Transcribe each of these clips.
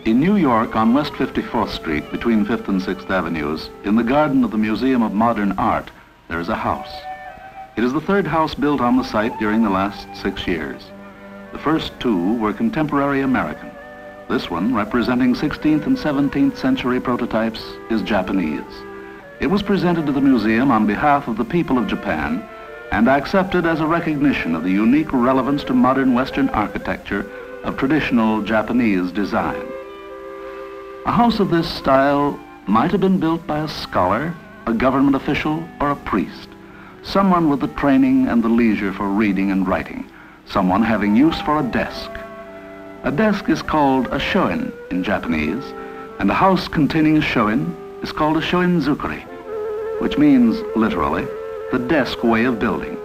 In New York, on West 54th Street, between 5th and 6th Avenues, in the garden of the Museum of Modern Art, there is a house. It is the third house built on the site during the last 6 years. The first two were contemporary American. This one, representing 16th and 17th century prototypes, is Japanese. It was presented to the museum on behalf of the people of Japan and accepted as a recognition of the unique relevance to modern Western architecture of traditional Japanese design. A house of this style might have been built by a scholar, a government official, or a priest, someone with the training and the leisure for reading and writing, someone having use for a desk. A desk is called a shoin in Japanese, and a house containing a shoin is called a shoinzukuri, which means, literally, the desk way of building.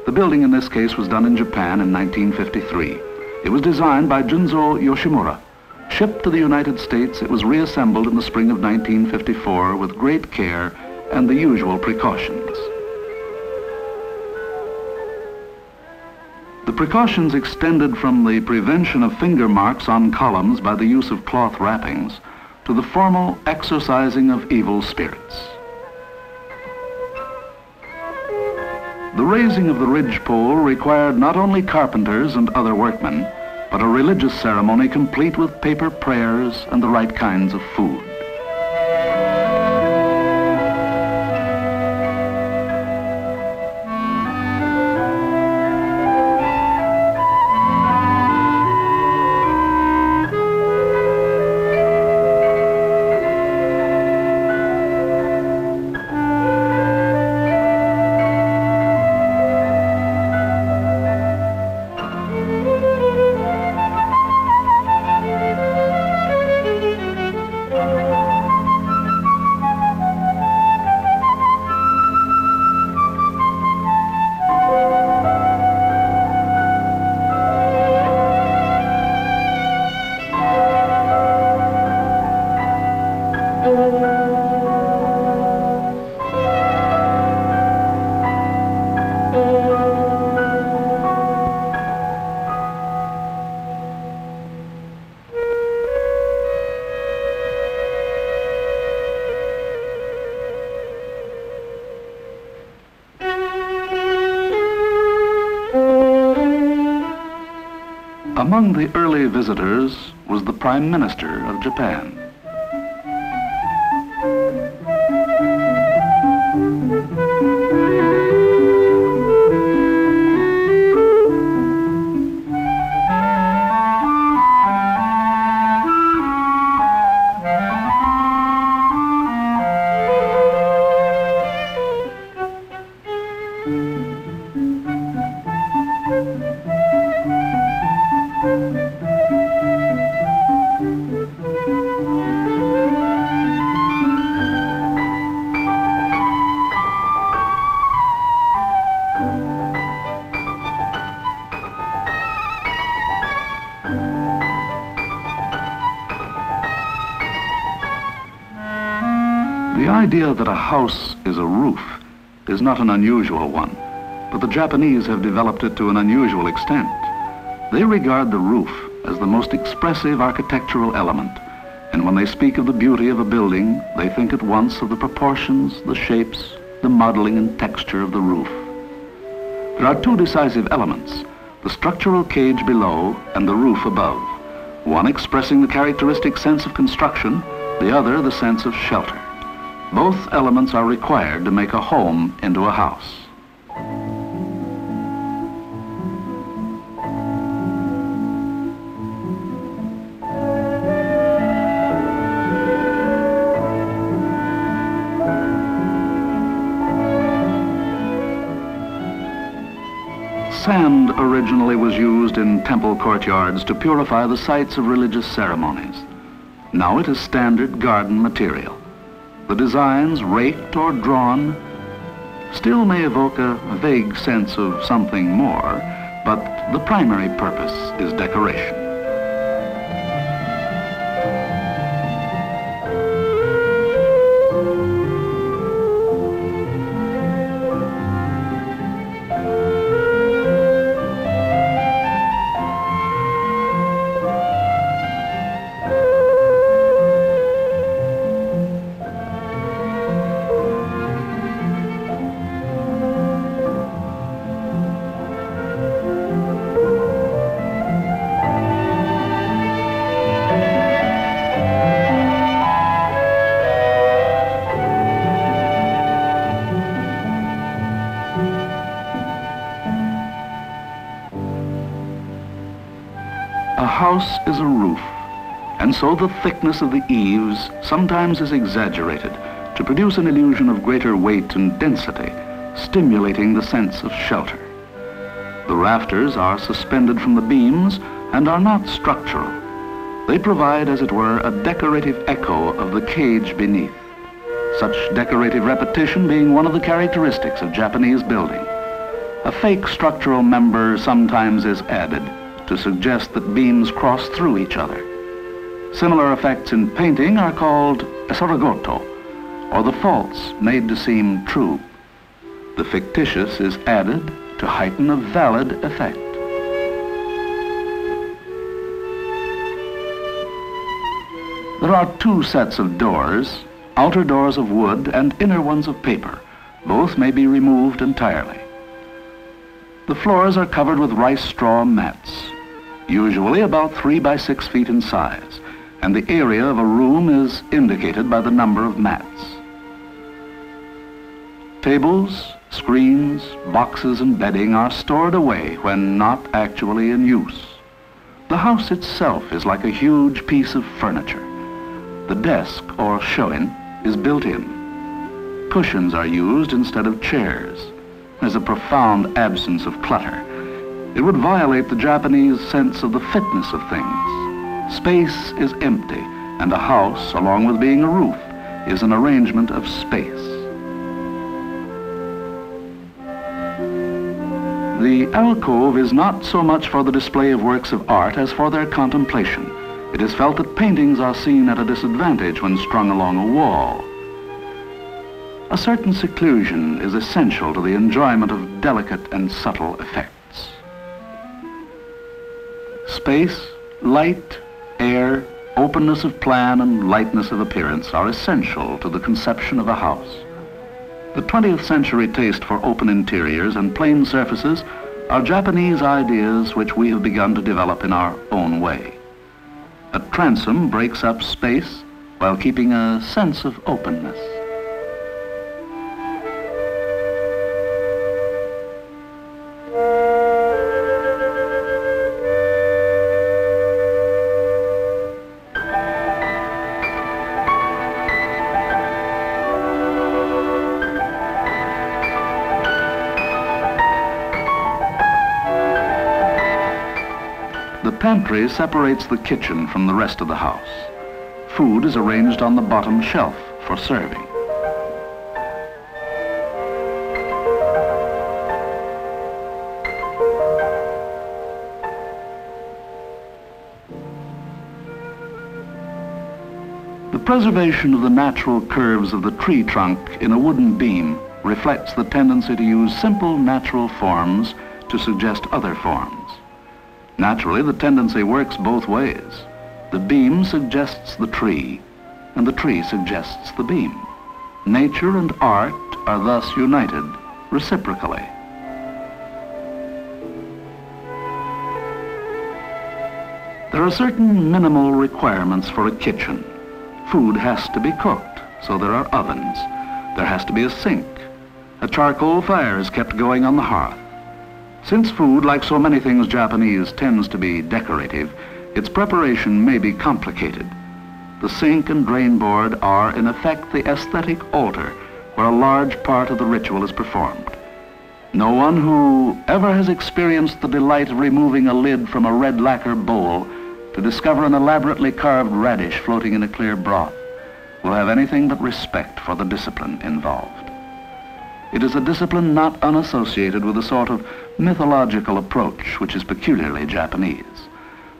The building in this case was done in Japan in 1953. It was designed by Junzo Yoshimura. Shipped to the United States, it was reassembled in the spring of 1954 with great care and the usual precautions. The precautions extended from the prevention of finger marks on columns by the use of cloth wrappings to the formal exorcising of evil spirits. The raising of the ridgepole required not only carpenters and other workmen, but a religious ceremony complete with paper prayers and the right kinds of food. Among the early visitors was the Prime Minister of Japan. The idea that a house is a roof is not an unusual one, but the Japanese have developed it to an unusual extent. They regard the roof as the most expressive architectural element, and when they speak of the beauty of a building, they think at once of the proportions, the shapes, the modeling and texture of the roof. There are two decisive elements, the structural cage below and the roof above, one expressing the characteristic sense of construction, the other the sense of shelter. Both elements are required to make a home into a house. Sand originally was used in temple courtyards to purify the sites of religious ceremonies. Now it is standard garden material. The designs, raked or drawn, still may evoke a vague sense of something more, but the primary purpose is decoration. A house is a roof, and so the thickness of the eaves sometimes is exaggerated to produce an illusion of greater weight and density, stimulating the sense of shelter. The rafters are suspended from the beams and are not structural. They provide, as it were, a decorative echo of the cage beneath, such decorative repetition being one of the characteristics of Japanese building. A fake structural member sometimes is added to suggest that beams cross through each other. Similar effects in painting are called esaragoto, or the false made to seem true. The fictitious is added to heighten a valid effect. There are two sets of doors, outer doors of wood and inner ones of paper. Both may be removed entirely. The floors are covered with rice straw mats, usually about 3 by 6 feet in size, and the area of a room is indicated by the number of mats. Tables, screens, boxes, and bedding are stored away when not actually in use. The house itself is like a huge piece of furniture. The desk, or shoin, is built in. Cushions are used instead of chairs. There's a profound absence of clutter. It would violate the Japanese sense of the fitness of things. Space is empty, and a house, along with being a roof, is an arrangement of space. The alcove is not so much for the display of works of art as for their contemplation. It is felt that paintings are seen at a disadvantage when strung along a wall. A certain seclusion is essential to the enjoyment of delicate and subtle effects. Space, light, air, openness of plan, and lightness of appearance are essential to the conception of a house. The 20th century taste for open interiors and plain surfaces are Japanese ideas which we have begun to develop in our own way. A transom breaks up space while keeping a sense of openness. The pantry separates the kitchen from the rest of the house. Food is arranged on the bottom shelf for serving. The preservation of the natural curves of the tree trunk in a wooden beam reflects the tendency to use simple natural forms to suggest other forms. Naturally, the tendency works both ways. The beam suggests the tree, and the tree suggests the beam. Nature and art are thus united reciprocally. There are certain minimal requirements for a kitchen. Food has to be cooked, so there are ovens. There has to be a sink. A charcoal fire is kept going on the hearth. Since food, like so many things Japanese, tends to be decorative, its preparation may be complicated. The sink and drain board are, in effect, the aesthetic altar where a large part of the ritual is performed. No one who ever has experienced the delight of removing a lid from a red lacquer bowl to discover an elaborately carved radish floating in a clear broth will have anything but respect for the discipline involved. It is a discipline not unassociated with a sort of mythological approach which is peculiarly Japanese.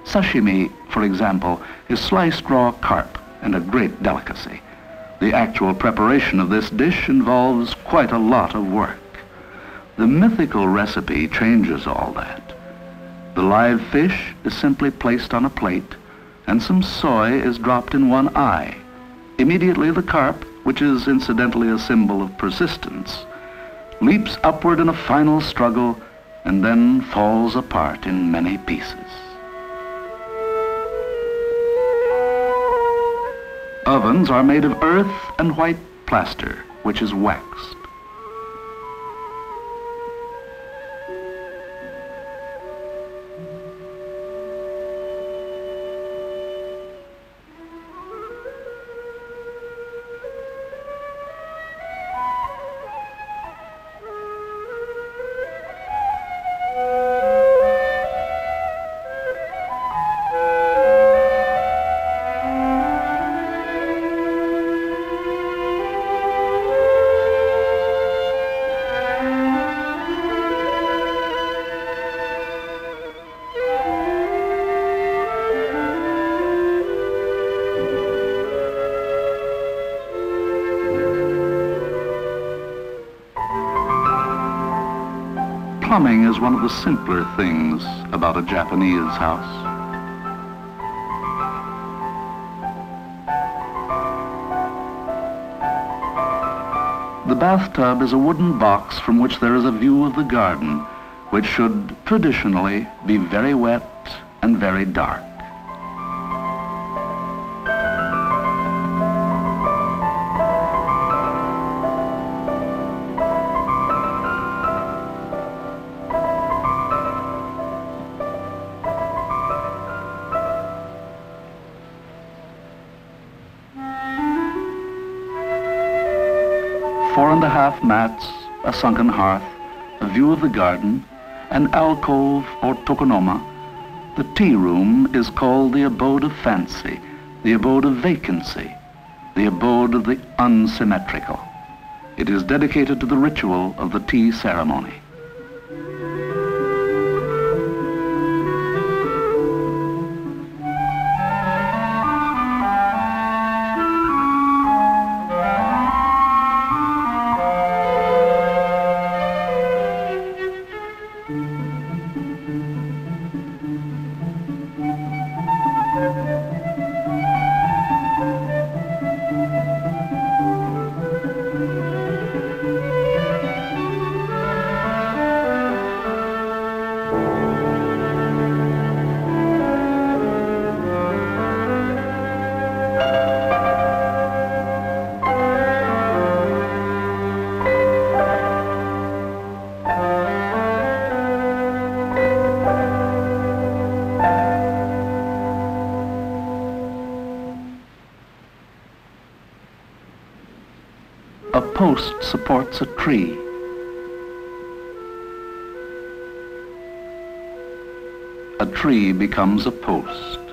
Sashimi, for example, is sliced raw carp and a great delicacy. The actual preparation of this dish involves quite a lot of work. The mythical recipe changes all that. The live fish is simply placed on a plate and some soy is dropped in one eye. Immediately the carp, which is incidentally a symbol of persistence, leaps upward in a final struggle and then falls apart in many pieces. Ovens are made of earth and white plaster, which is waxed. Plumbing is one of the simpler things about a Japanese house. The bathtub is a wooden box from which there is a view of the garden, which should traditionally be very wet and very dark. Four and a half mats, a sunken hearth, a view of the garden, an alcove or tokonoma. The tea room is called the abode of fancy, the abode of vacancy, the abode of the unsymmetrical. It is dedicated to the ritual of the tea ceremony. A post supports a tree. A tree becomes a post.